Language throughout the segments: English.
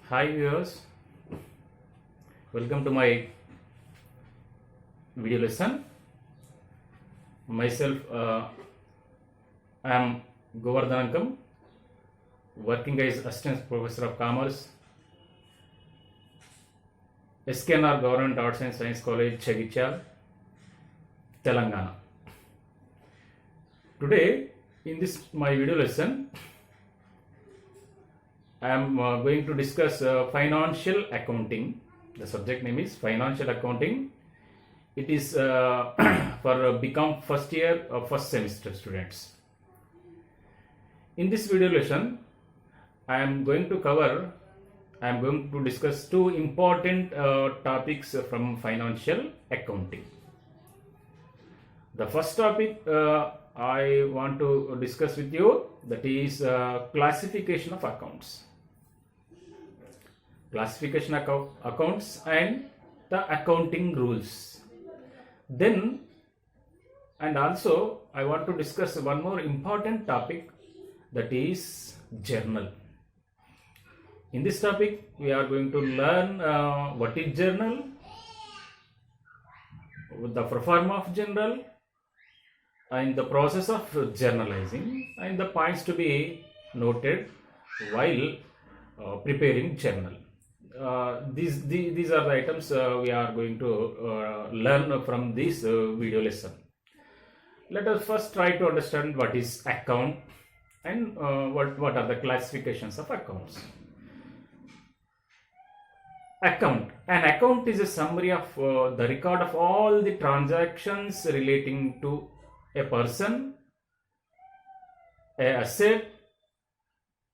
Hi viewers, welcome to my video lesson. Myself, I am Govardhanankam, working as Assistant Professor of Commerce, SKNR Government Arts and Science College, Chagityal, Telangana. Today, in this my video lesson, I am going to discuss financial accounting. The subject name is financial accounting. It is for become first year or first semester students. In this video lesson, I am going to discuss two important topics from financial accounting. The first topic I want to discuss with you, that is classification of accounts. Classification accounts and the accounting rules. Then, and also I want to discuss one more important topic, that is journal. In this topic we are going to learn what is journal, the proforma of journal, and the process of journalizing, and the points to be noted while preparing journal. These are the items we are going to learn from this video lesson. Let us first try to understand what is account and what are the classifications of accounts. Account. An account is a summary of the record of all the transactions relating to a person, a asset,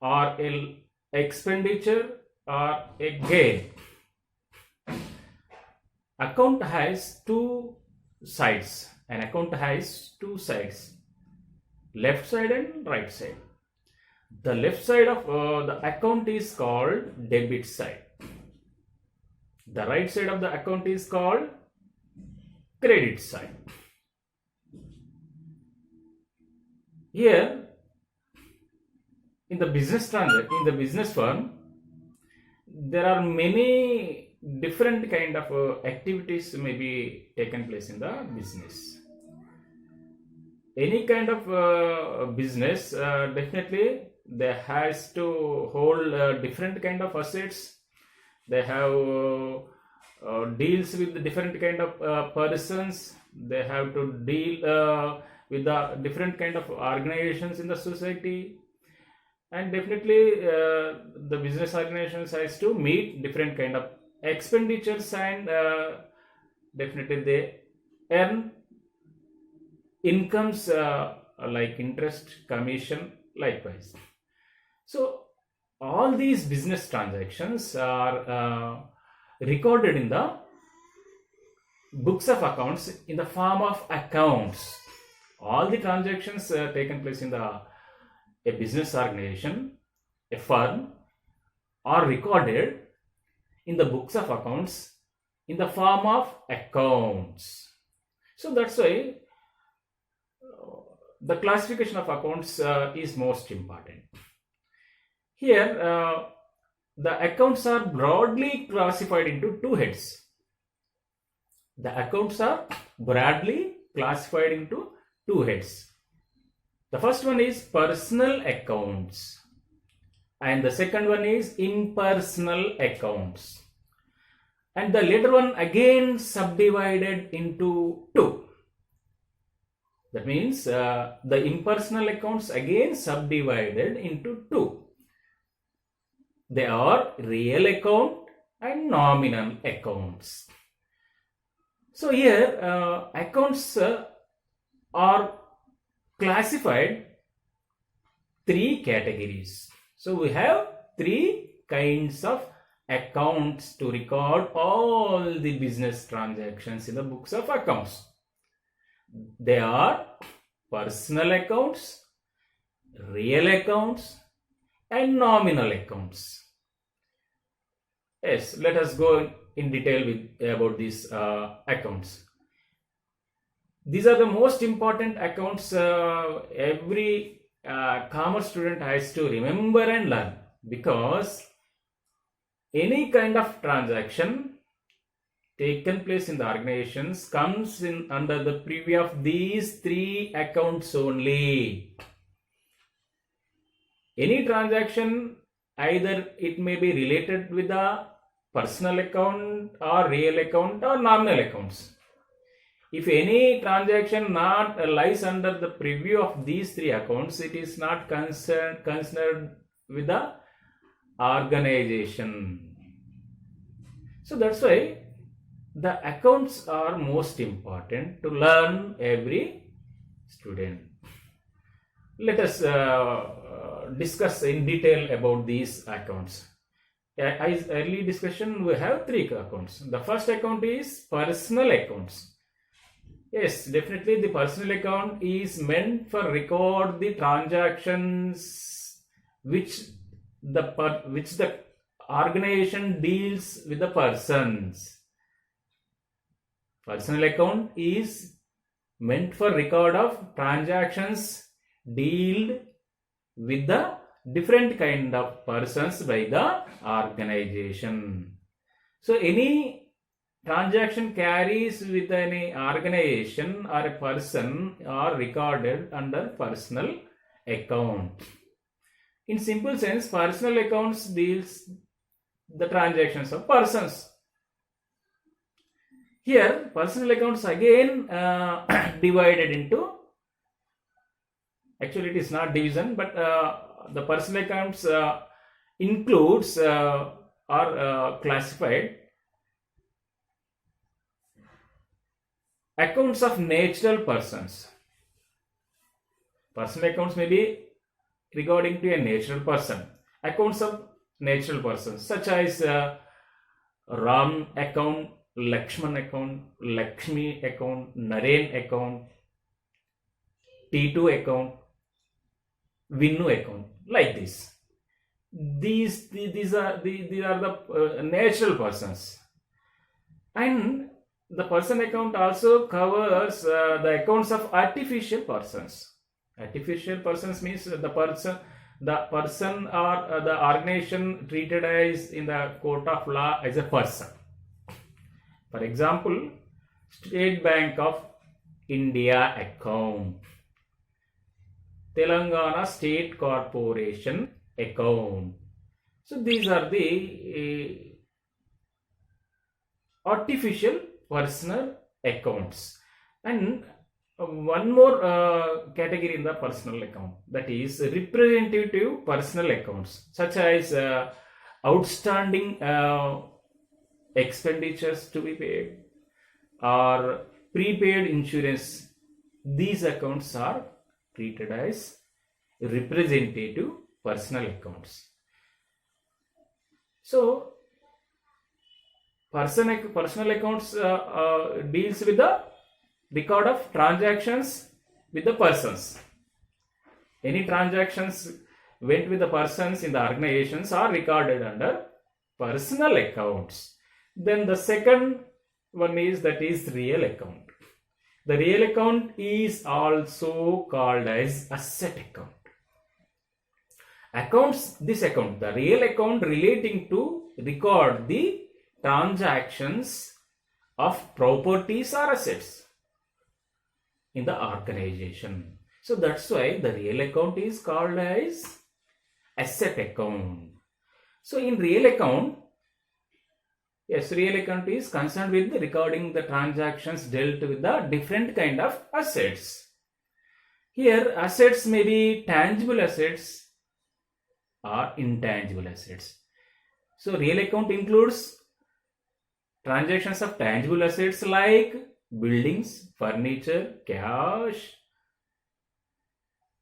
or an expenditure, or a gain. Account has two sides. An account has two sides, left side and right side. The left side of the account is called debit side. The right side of the account is called credit side. Here, in the business firm, there are many different kind of activities may be taken place in the business. Any kind of business, definitely they has to hold different kind of assets. They have deals with different kind of persons. They have to deal with the different kind of organizations in the society. And definitely the business organizations has to meet different kind of expenditures, and definitely they earn incomes like interest, commission, likewise. So all these business transactions are recorded in the books of accounts in the form of accounts. All the transactions taken place in a business organization, a firm, are recorded in the books of accounts in the form of accounts. So that's why the classification of accounts is most important. Here the accounts are broadly classified into two heads. The accounts are broadly classified into two heads. The first one is personal accounts, and the second one is impersonal accounts, and the later one again subdivided into two. That means the impersonal accounts again subdivided into two. They are real account and nominal accounts. So here accounts are classified three categories. So we have three kinds of accounts to record all the business transactions in the books of accounts. They are personal accounts, real accounts, and nominal accounts. Yes, let us go in detail about these accounts. These are the most important accounts every commerce student has to remember and learn, because any kind of transaction taken place in the organizations comes in under the preview of these three accounts only. Any transaction, either it may be related with the personal account or real account or nominal accounts. If any transaction not lies under the preview of these three accounts, it is not considered with the organization. So that's why the accounts are most important to learn every student. Let us discuss in detail about these accounts. As early discussion, we have three accounts. The first account is personal accounts. Yes, definitely the personal account is meant for record the transactions which the organization deals with the persons. Personal account is meant for record of transactions dealt with the different kind of persons by the organization. So any transaction carries with any organization or a person are recorded under personal account. In simple sense, personal accounts deals the transactions of persons. Here, personal accounts again divided into, actually it is not division, but the personal accounts includes or classified accounts of natural persons. Personal accounts may be regarding to a natural person. Accounts of natural persons such as Ram account, Lakshman account, Lakshmi account, Naren account, T2 account, Vinnu account, like this. These are the natural persons, and the person account also covers the accounts of artificial persons. Artificial persons means the person or the organization treated as in the court of law as a person. For example, State Bank of India account, Telangana State Corporation account. So these are the artificial personal accounts. And one more category in the personal account, that is representative personal accounts, such as outstanding expenditures to be paid or prepaid insurance. These accounts are treated as representative personal accounts. So personal accounts deals with the record of transactions with the persons. Any transactions went with the persons in the organizations are recorded under personal accounts. Then the second one is, that is real account. The real account is also called as asset account. The real account relating to record the transactions of properties or assets in the organization. So that's why the real account is called as asset account. So in real account, yes, real account is concerned with recording the transactions dealt with the different kind of assets. Here assets may be tangible assets or intangible assets. So real account includes transactions of tangible assets like buildings, furniture, cash,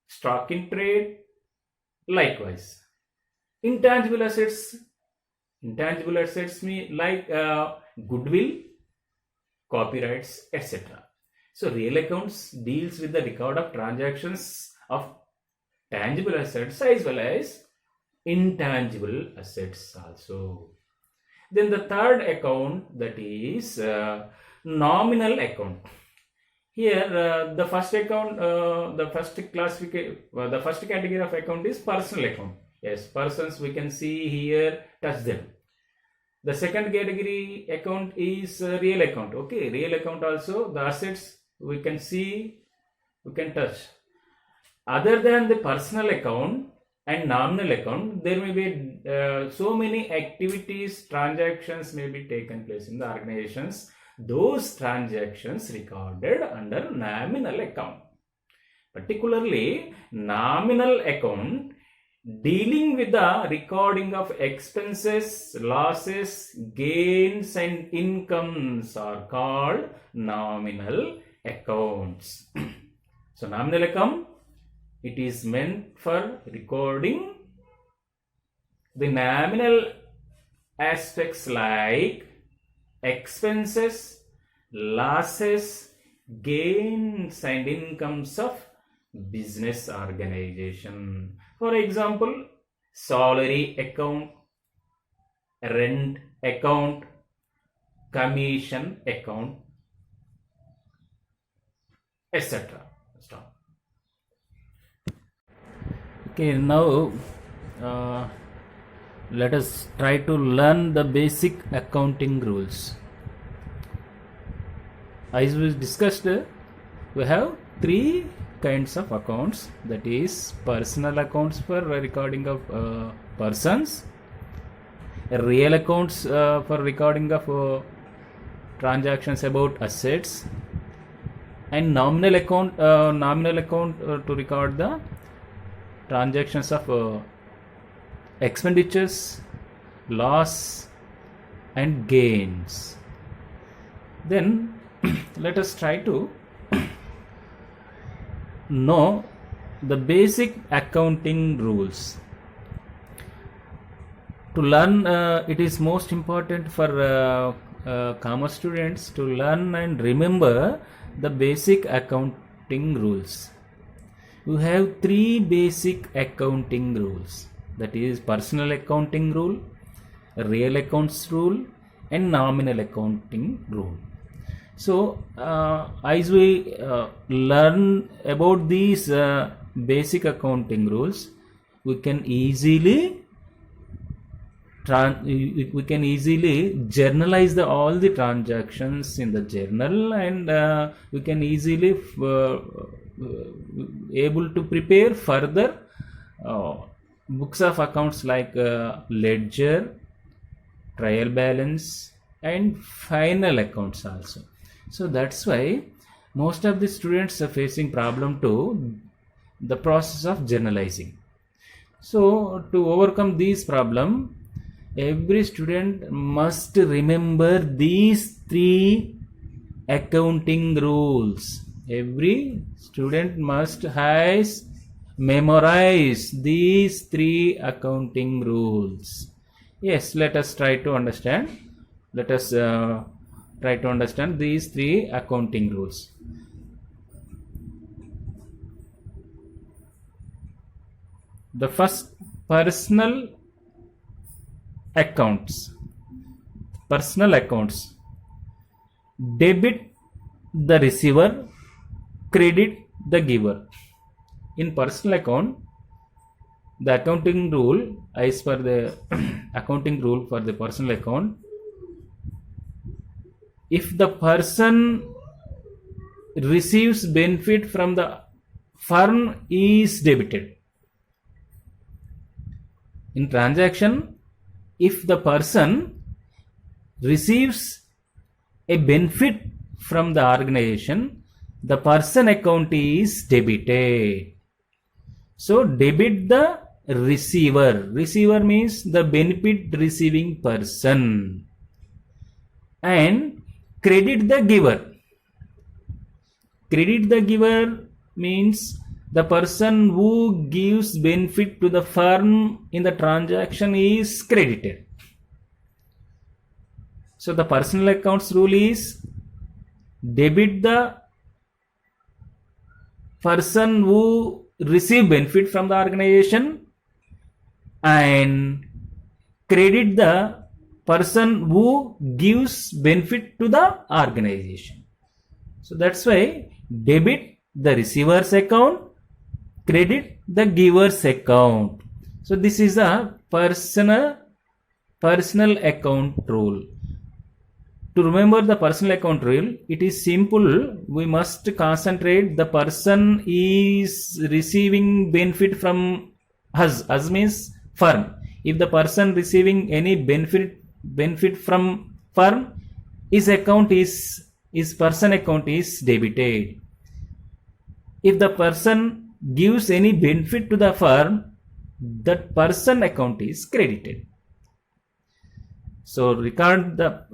stock in trade. Likewise, intangible assets mean like goodwill, copyrights, etc. So real accounts deals with the record of transactions of tangible assets as well as intangible assets also. Then the third account, that is nominal account. Here the first account, the first category of account is personal account. Yes, persons we can see here, touch them. The second category account is real account. Okay, real account also the assets we can see, we can touch. Other than the personal account and nominal account, there may be so many activities, transactions may be taken place in the organizations. Those transactions recorded under nominal account. Particularly nominal account dealing with the recording of expenses, losses, gains and incomes are called nominal accounts. So nominal account, it is meant for recording the nominal aspects like expenses, losses, gains and incomes of business organization. For example, salary account, rent account, commission account, etc. Stop. Okay, now let us try to learn the basic accounting rules. As we discussed, we have three kinds of accounts, that is personal accounts for recording of persons, real accounts for recording of transactions about assets, and nominal account to record the transactions of expenditures, loss and gains. Then let us try to know the basic accounting rules. To learn, it is most important for commerce students to learn and remember the basic accounting rules. You have three basic accounting rules, that is personal accounting rule, real accounts rule and nominal accounting rule. So as we learn about these basic accounting rules, we can easily journalize all the transactions in the journal, and we can easily able to prepare further books of accounts like ledger, trial balance and final accounts also. So that's why most of the students are facing problem to the process of journalizing. So to overcome this problem, every student must remember these three accounting rules. Every student must has memorize these three accounting rules. Yes, let us try to understand. Let us try to understand these three accounting rules. The first, personal accounts. Personal accounts. Debit the receiver, credit the giver. In personal account, the accounting rule, as per the accounting rule for the personal account, if the person receives benefit from the firm is debited. In transaction, if the person receives a benefit from the organization, the person account is debited. So debit the receiver. Receiver means the benefit receiving person, and credit the giver. Credit the giver means the person who gives benefit to the firm in the transaction is credited. So the personal accounts rule is debit the person who receive benefit from the organization and credit the person who gives benefit to the organization. So that's why debit the receiver's account, credit the giver's account. So this is a personal personal account rule. To remember the personal account rule, it is simple. We must concentrate the person is receiving benefit from us. Us means firm. If the person receiving any benefit from firm, his person account is debited. If the person gives any benefit to the firm, that person account is credited. So record the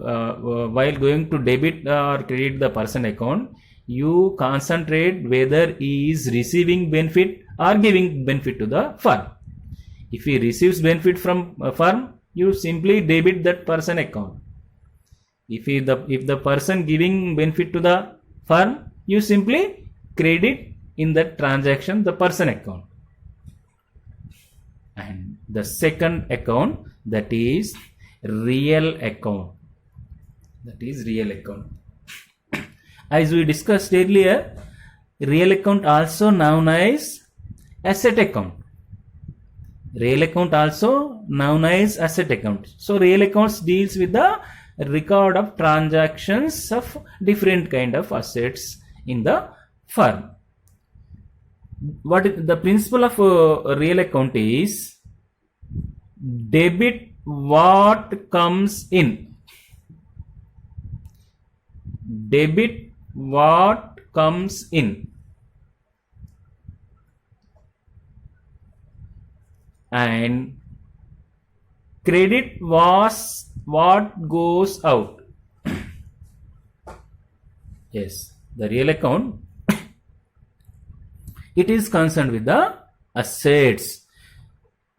while going to debit or credit the person account, you concentrate whether he is receiving benefit or giving benefit to the firm. If he receives benefit from a firm, you simply debit that person account. If the person giving benefit to the firm, you simply credit in that transaction the person account. And the second account, that is real account. That is real account. As we discussed earlier, real account also known as asset account. Real account also known as asset account. So real accounts deals with the record of transactions of different kind of assets in the firm. What is the principle of real account is debit what comes in. Debit what comes in and credit was what goes out. Yes, the real account, it is concerned with the assets.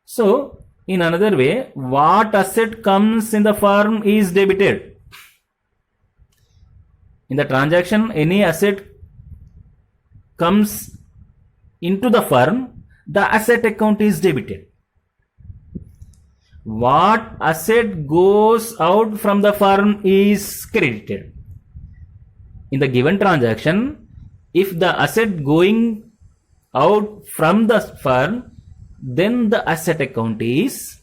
So in another way, what asset comes in the firm is debited. In the transaction, any asset comes into the firm, the asset account is debited. What asset goes out from the firm is credited. In the given transaction, if the asset going out from the firm, then the asset account is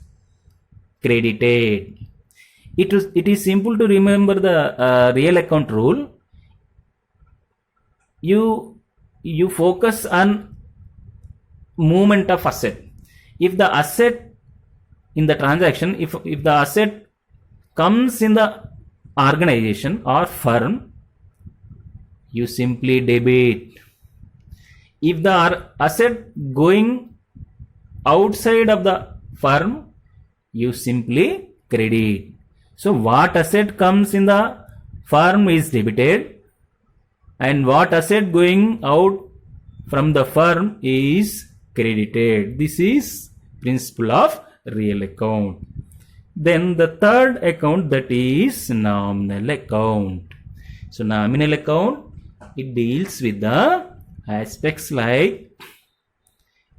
credited. It is simple to remember the real account rule. You focus on movement of asset. If the asset in the transaction, if the asset comes in the organization or firm, you simply debit. If the asset going outside of the firm, you simply credit. So what asset comes in the firm is debited and what asset going out from the firm is credited. This is principle of real account. Then the third account, that is nominal account. So nominal account, it deals with the aspects like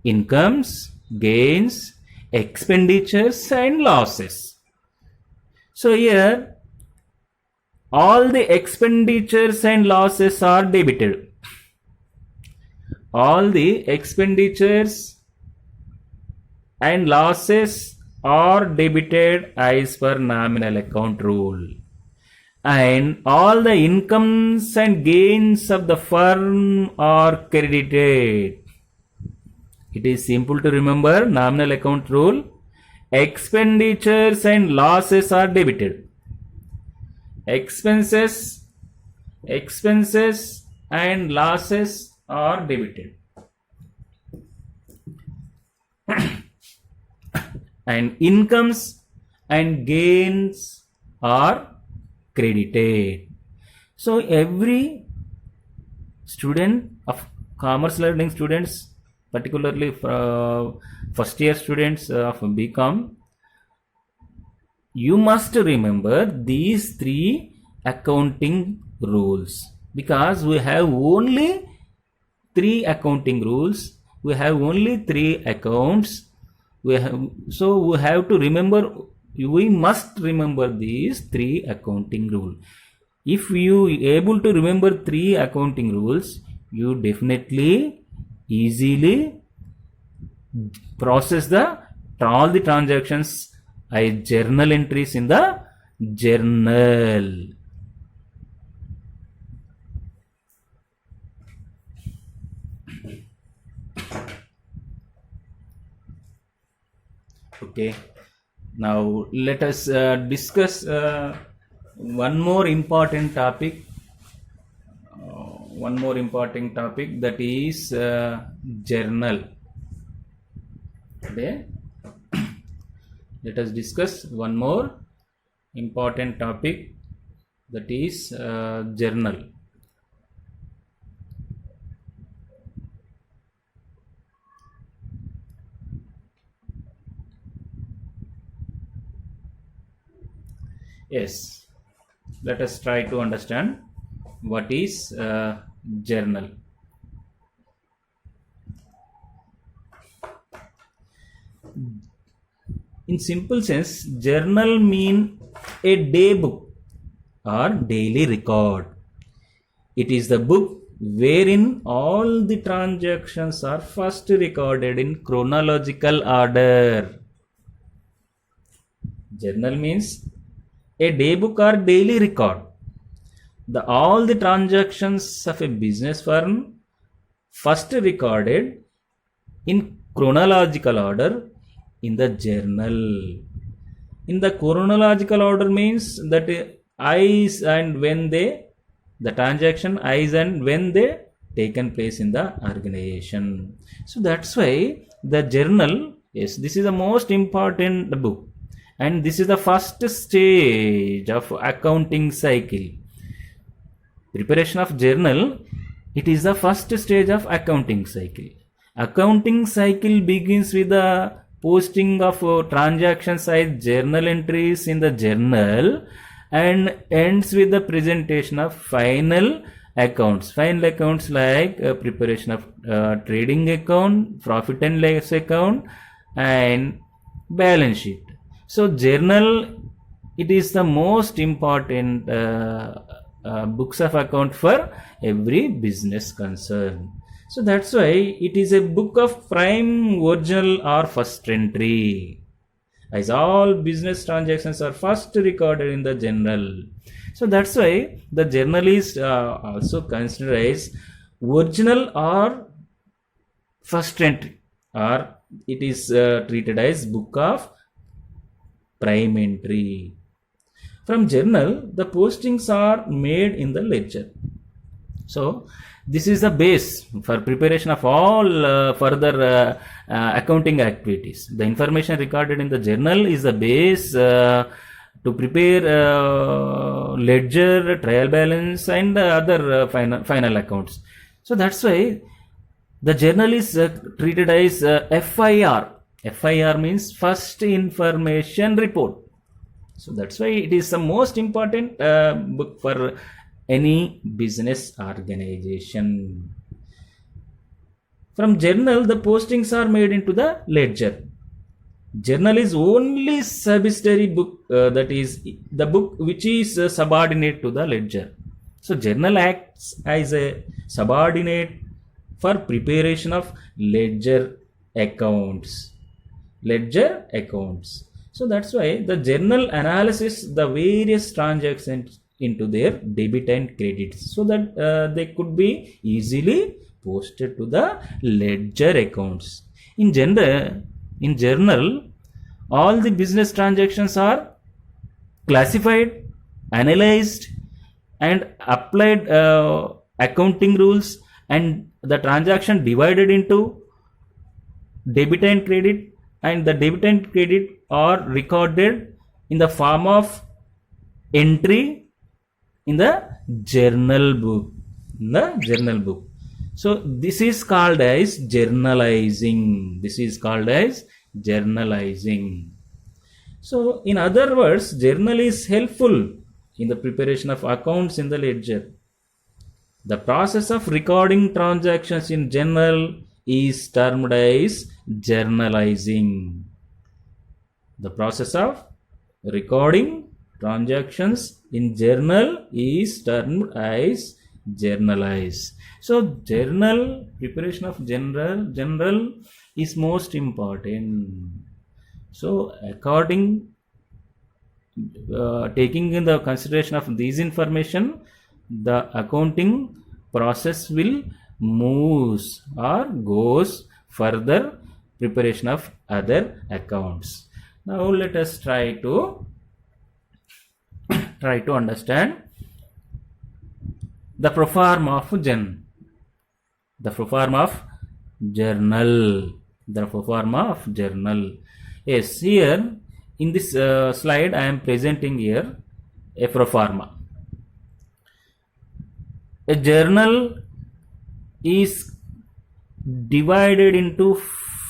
incomes, gains, expenditures and losses. So here all the expenditures and losses are debited. All the expenditures and losses are debited as per nominal account rule. And all the incomes and gains of the firm are credited. It is simple to remember nominal account rule. Expenditures and losses are debited. Expenses and losses are debited. And incomes and gains are credited. So every student of commerce learning students, particularly first year students of BCom, you must remember these three accounting rules, because we have only three accounting rules, we have only three accounts. So we have to remember, we must remember these three accounting rules. If you able to remember three accounting rules, you definitely easily process all the transactions I journal entries in the journal. Okay, now let us discuss one more important topic. One more important topic, that is journal. Okay, let us discuss one more important topic, that is journal. Yes, let us try to understand what is journal. In simple sense, journal mean a day book or daily record. It is the book wherein all the transactions are first recorded in chronological order. Journal means a day book or daily record. All the transactions of a business firm first recorded in chronological order in the journal. In the chronological order means that eyes and when they, the transaction eyes and when they taken place in the organization. So that's why the journal, yes, this is the most important book, and this is the first stage of accounting cycle. Preparation of journal, it is the first stage of accounting cycle. Accounting cycle begins with the posting of transaction size journal entries in the journal and ends with the presentation of final accounts. Final accounts like preparation of trading account, profit and loss account, and balance sheet. So journal, it is the most important books of account for every business concern. So that's why it is a book of prime, original or first entry, as all business transactions are first recorded in the journal. So that's why the journal is also considered as original or first entry, or it is treated as book of prime entry. From journal, the postings are made in the ledger. So this is the base for preparation of all further accounting activities. The information recorded in the journal is the base to prepare ledger, trial balance, and other final accounts. So that's why the journal is treated as FIR. FIR means first information report. So that's why it is the most important book for any business organization. From journal, the postings are made into the ledger. Journal is only subsidiary book, that is the book which is subordinate to the ledger. So journal acts as a subordinate for preparation of ledger accounts. Ledger accounts. So that's why the journal analyzes the various transactions into their debit and credits, so that they could be easily posted to the ledger accounts. In journal, all the business transactions are classified, analyzed, and applied accounting rules, and the transaction divided into debit and credit, and the debit and credit are recorded in the form of entry in the journal book. So this is called as journalizing. So in other words, journal is helpful in the preparation of accounts in the ledger. The process of recording transactions in journal is termed as journalizing. The process of recording transactions in journal is termed as journalize. So preparation of journal is most important. So according taking in the consideration of these information, the accounting process will moves or goes further preparation of other accounts. Now let us try to understand the proforma of the proforma of journal. Yes, here in this slide I am presenting here a proforma. A journal is divided into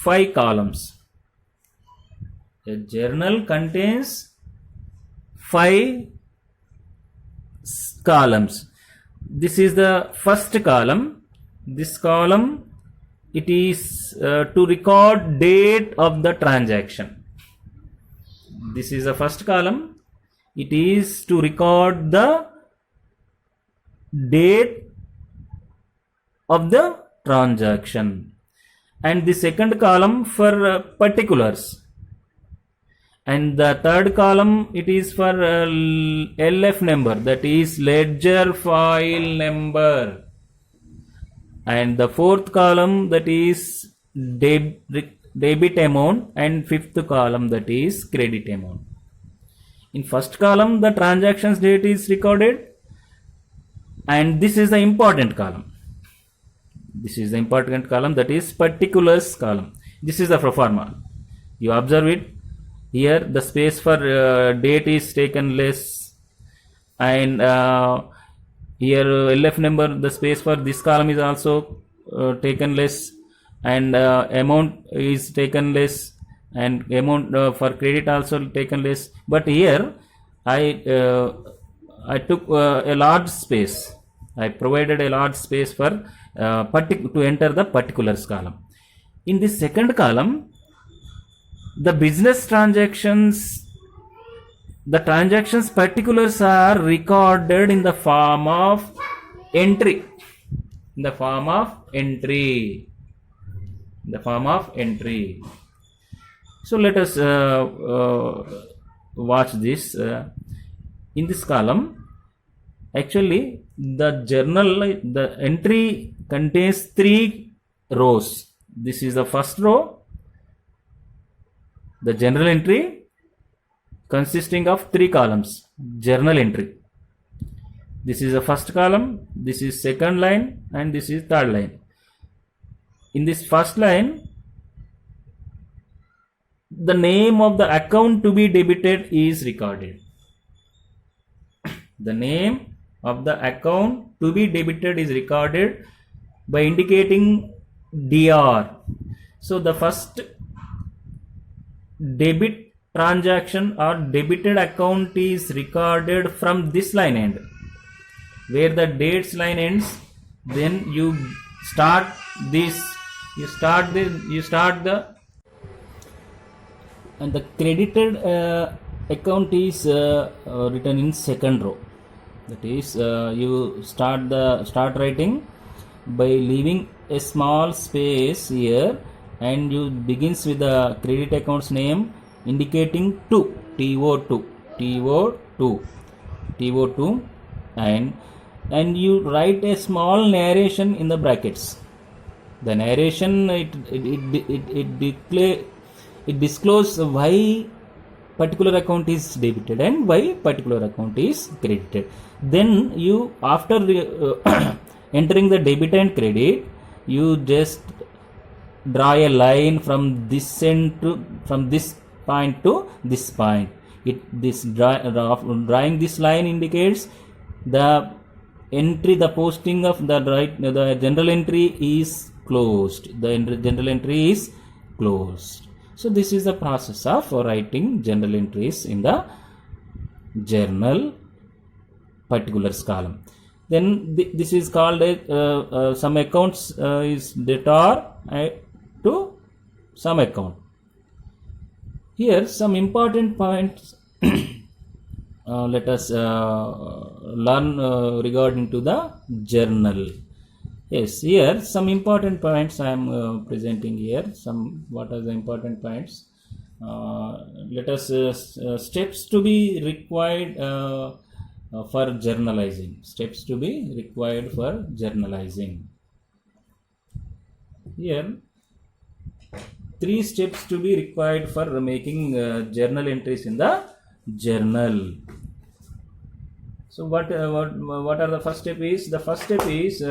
5 columns. A journal contains 5 columns. This is the first column. This column, it is to record date of the transaction. This is the first column. It is to record the date of the transaction. And the second column for particulars. And the third column, it is for LF number, that is ledger file number. And the fourth column, that is debit amount, and fifth column, that is credit amount. In first column, the transactions date is recorded, and this is the important column. This is the important column, that is particulars column. This is the proforma. You observe it. Here the space for date is taken less, and here LF number, the space for this column is also taken less, and amount is taken less, and amount for credit also taken less. But here I took a large space. I provided a large space for to enter the particulars column. In this second column, the business transactions, the transactions particulars are recorded in the form of entry. In the form of entry. So let us watch this. In this column, actually the journal, the entry contains 3 rows. This is the first row. The journal entry consisting of 3 columns. Journal entry. This is the first column, this is second line, and this is third line. In this first line, the name of the account to be debited is recorded. The name of the account to be debited is recorded by indicating DR. So the first debit transaction or debited account is recorded from this line end, where the dates line ends. Then you start this, and the credited account is written in second row. That is, you start writing by leaving a small space here, and you begins with the credit account's name indicating 2, TO2, and you write a small narration in the brackets. The narration, it discloses why particular account is debited and why particular account is credited. Then you, after entering the debit and credit, you just draw a line from this end to, from this point to this point. Drawing this line indicates the entry, the posting of the general entry is closed. The general entry is closed. So this is the process of writing general entries in the journal particulars column. Then this is called some accounts is debtor to some account. Here some important points let us learn regarding to the journal. Yes, here some important points I am presenting here. What are the important points? let us steps to be required for journalizing. Steps to be required for journalizing. Here, 3 steps to be required for making journal entries in the journal. So what are the first step is? The first step is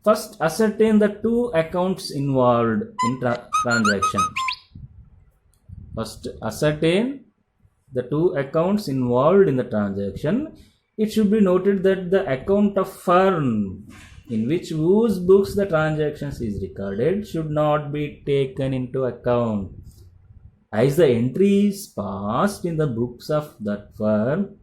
first ascertain the 2 accounts involved in transaction. First ascertain the 2 accounts involved in the transaction. It should be noted that the account of firm in whose books the transactions is recorded should not be taken into account, as the entry is passed in the books of that firm.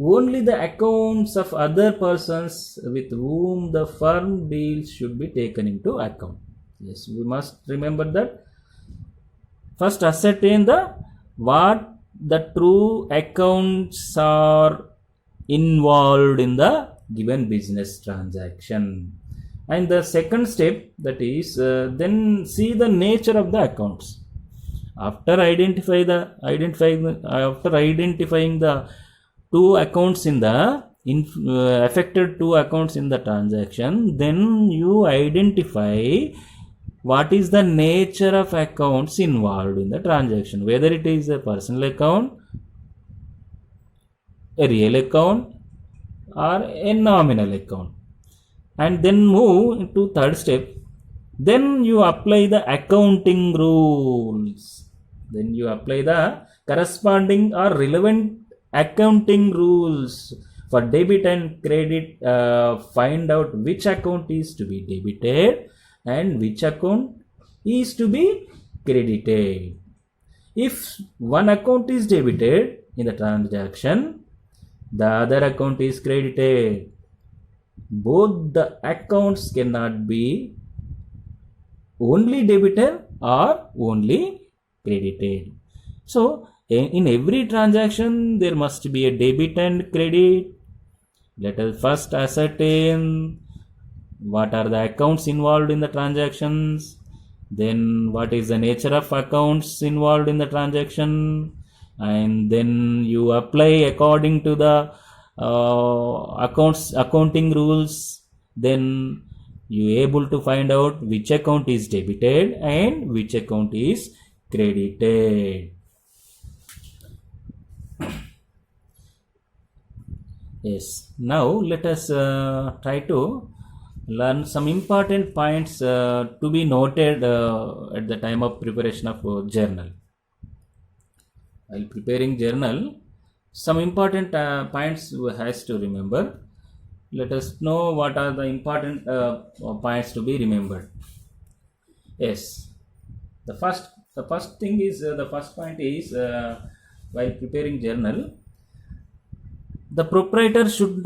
Only the accounts of other persons with whom the firm deals should be taken into account. Yes, we must remember that. First ascertain what the true accounts are involved in the given business transaction. And the second step, that is then see the nature of the accounts. After identifying the 2 accounts in the affected 2 accounts in the transaction, then you identify what is the nature of accounts involved in the transaction, whether it is a personal account, a real account, or a nominal account. And then move to third step. Then you apply the accounting rules. Then you apply the corresponding or relevant accounting rules for debit and credit. Find out which account is to be debited and which account is to be credited. If one account is debited in the transaction, the other account is credited. Both the accounts cannot be only debited or only credited. So in every transaction there must be a debit and credit. Let us first ascertain what are the accounts involved in the transactions, then what is the nature of accounts involved in the transaction, and then you apply according to the accounting rules. Then you able to find out which account is debited and which account is credited. Yes, now let us try to learn some important points to be noted at the time of preparation of journal. While preparing journal, some important points has to remember. Let us know what are the important points to be remembered. Yes, the first thing is the first point is while preparing journal, the proprietor should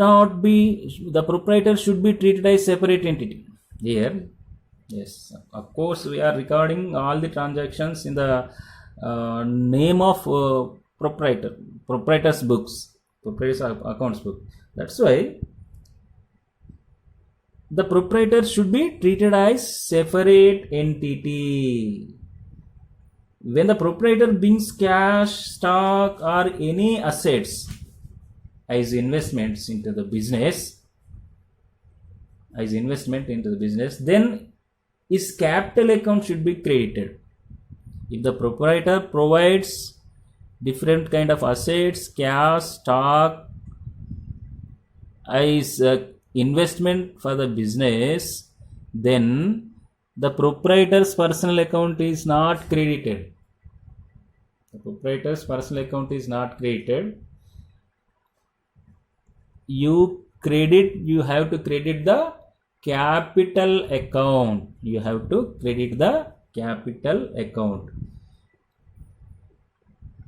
be treated as separate entity. Here, yes, of course, we are recording all the transactions in the name of proprietor's books, proprietor's accounts book. That's why the proprietor should be treated as separate entity. When the proprietor brings cash, stock, or any assets as investments into the business, then his capital account should be credited. If the proprietor provides different kind of assets, cash, stock as investment for the business, then the proprietor's personal account is not credited. You have to credit the capital account.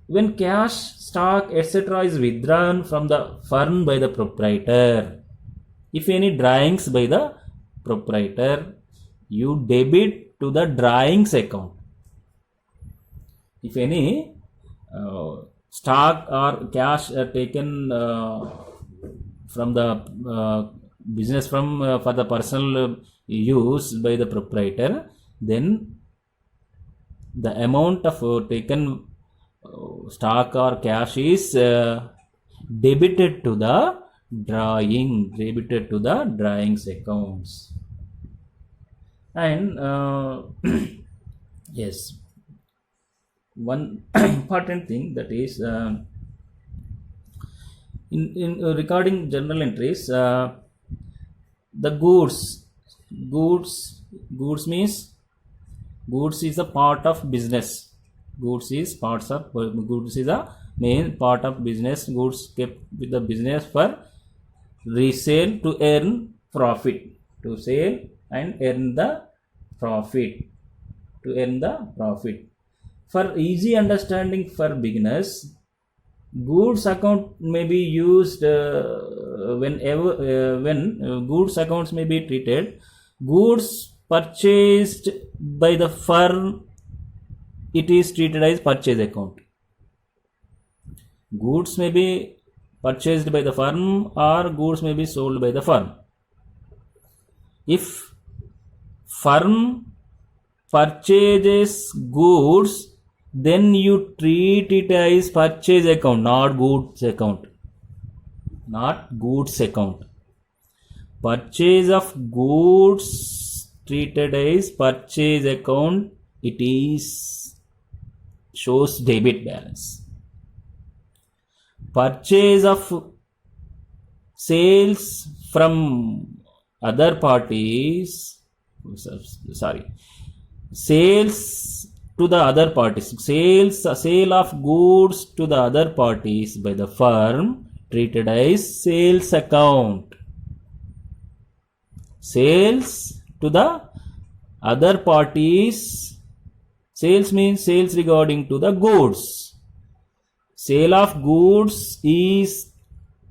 When cash, stock, etc. is withdrawn from the firm by the proprietor, if any drawings by the proprietor, you debit to the drawings account. If any stock or cash are taken from the business for the personal use by the proprietor, then the amount of taken stock or cash is debited to the drawings accounts. And yes, one important thing, that is in regarding journal entries, the goods means goods is a part of business. Goods is a main part of business. Goods kept with the business for resale to earn profit, to sell and earn the profit, For easy understanding for beginners, goods account may be used when goods accounts may be treated. Goods purchased by the firm, it is treated as purchase account. Goods may be purchased by the firm or goods may be sold by the firm. If firm purchases goods, then you treat it as purchase account, not goods account. Purchase of goods treated as purchase account, it is shows debit balance. Purchase of sales from other parties, sales to the other parties, sale of goods to the other parties by the firm, treated as sales account. Sales to the other parties, sales means sales regarding to the goods. Sale of goods is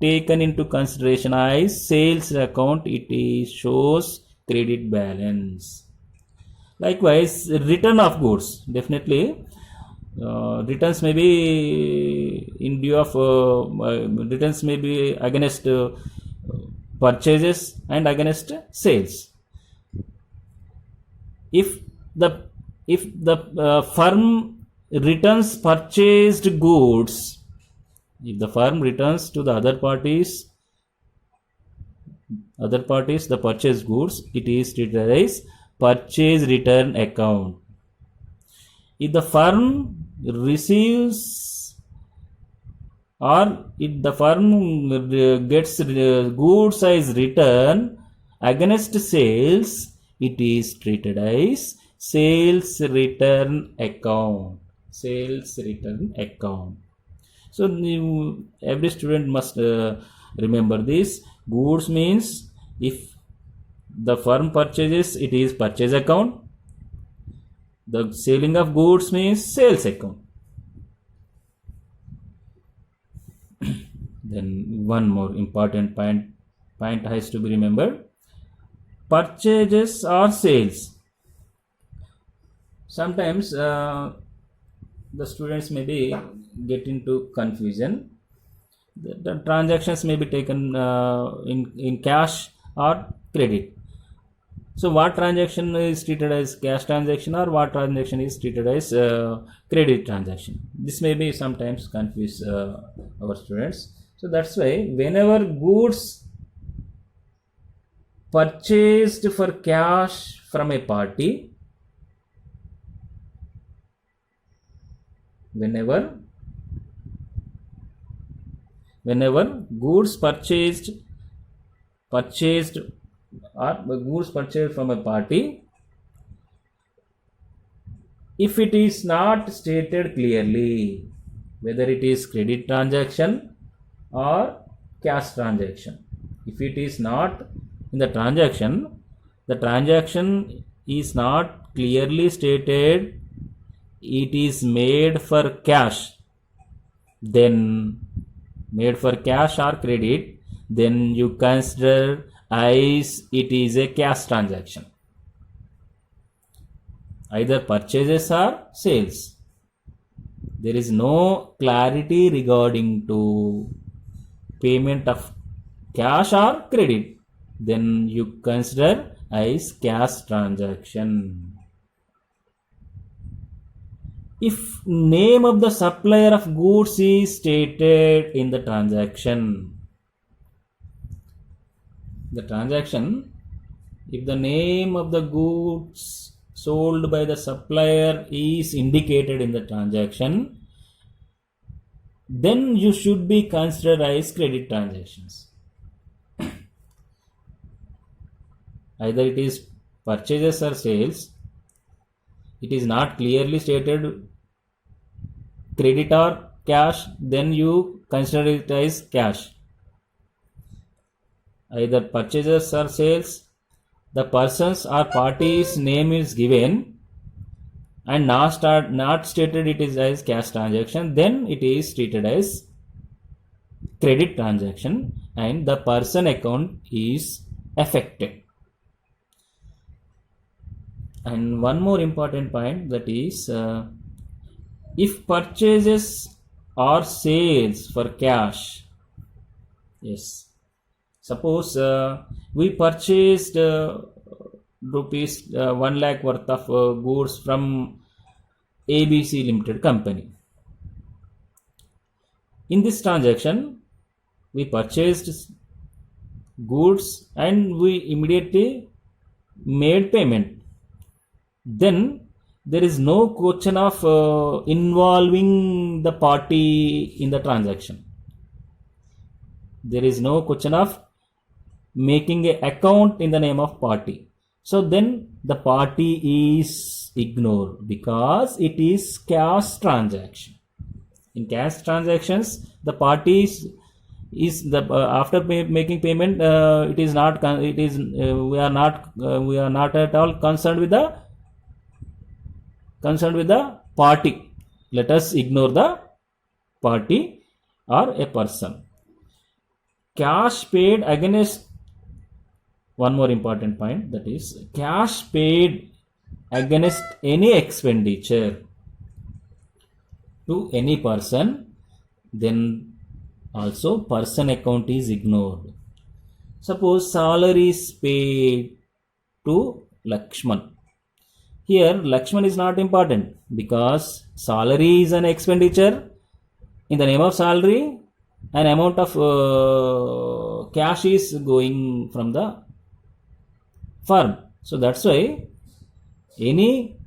taken into consideration as sales account, it shows credit balance. Likewise, return of goods, definitely returns may be in view of returns may be against purchases and against sales. If the firm returns purchased goods, if the firm returns to the other parties the purchased goods, it is treated as purchase return account. If the firm receives or if the firm gets goods as return against sales, it is treated as sales return account. So every student must remember this. Goods means if the firm purchases, it is purchase account. The selling of goods means sales account. Then one more important point has to be remembered. Purchases or sales. Sometimes the students may be get into confusion. The transactions may be taken in cash or credit. So what transaction is treated as cash transaction or what transaction is treated as credit transaction? This may be sometimes confuse our students. So that's why whenever goods purchased for cash from a party, whenever goods purchased or goods purchased from a party, if it is not stated clearly whether it is credit transaction or cash transaction, if it is not in the transaction is not clearly stated, it is made for cash, then made for cash or credit, then you consider as it is a cash transaction, either purchases or sales. There is no clarity regarding to payment of cash or credit, then you consider as cash transaction. if name of the supplier of goods is stated in the transaction. If the name of the goods sold by the supplier is indicated in the transaction, then you should be considered as credit transactions. Either it is purchases or sales, it is not clearly stated credit or cash, then you consider it as cash. Either purchases or sales, the person's or party's name is given and not stated it is as cash transaction, then it is treated as credit transaction and the person account is affected. And one more important point, that is if purchases or sales for cash, yes, suppose we purchased rupees 1 lakh worth of goods from ABC Limited company. In this transaction, we purchased goods and we immediately made payment. Then there is no question of involving the party in the transaction. There is no question of making an account in the name of party. So then the party is ignored because it is cash transaction. In cash transactions, the parties is the after making payment, it is not we are not at all concerned with the party. Let us ignore the party or a person. Cash paid against, one more important point, that is cash paid against any expenditure to any person, then also person account is ignored. Suppose salary is paid to Lakshman. Here Lakshman is not important because salary is an expenditure. In the name of salary, an amount of cash is going from the firm. So that's why any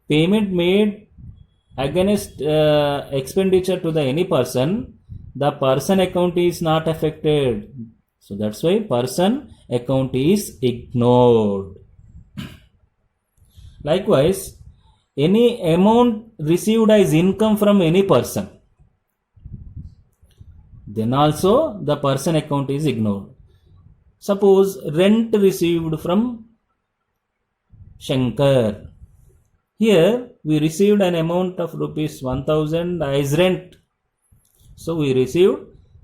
payment made against expenditure to the any person, the person account is not affected. So that's why person account is ignored. Likewise, any amount received as income from any person, then also the person account is ignored. Suppose rent received from Shankar. Here we received an amount of rupees 1000 as rent. So we received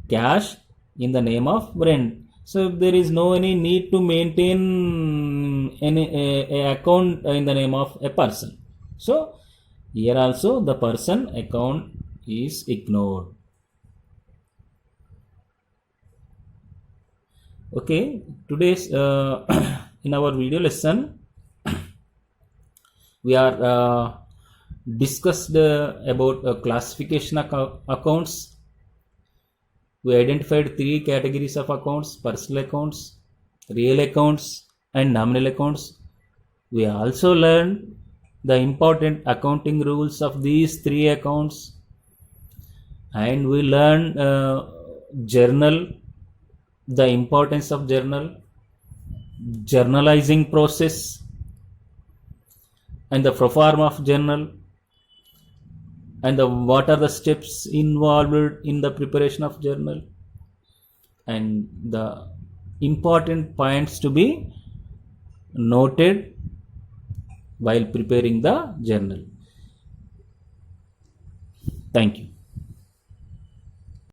cash in the name of rent. So there is no any need to maintain any account in the name of a person. So here also the person account is ignored. Okay, today's in our video lesson we are discussed about classification accounts. We identified 3 categories of accounts: personal accounts, real accounts, and nominal accounts. We also learned the important accounting rules of these 3 accounts, and we learned journal, the importance of journal, journalizing process, and the proforma of journal, and what are the steps involved in the preparation of journal, and the important points to be noted while preparing the journal. Thank you.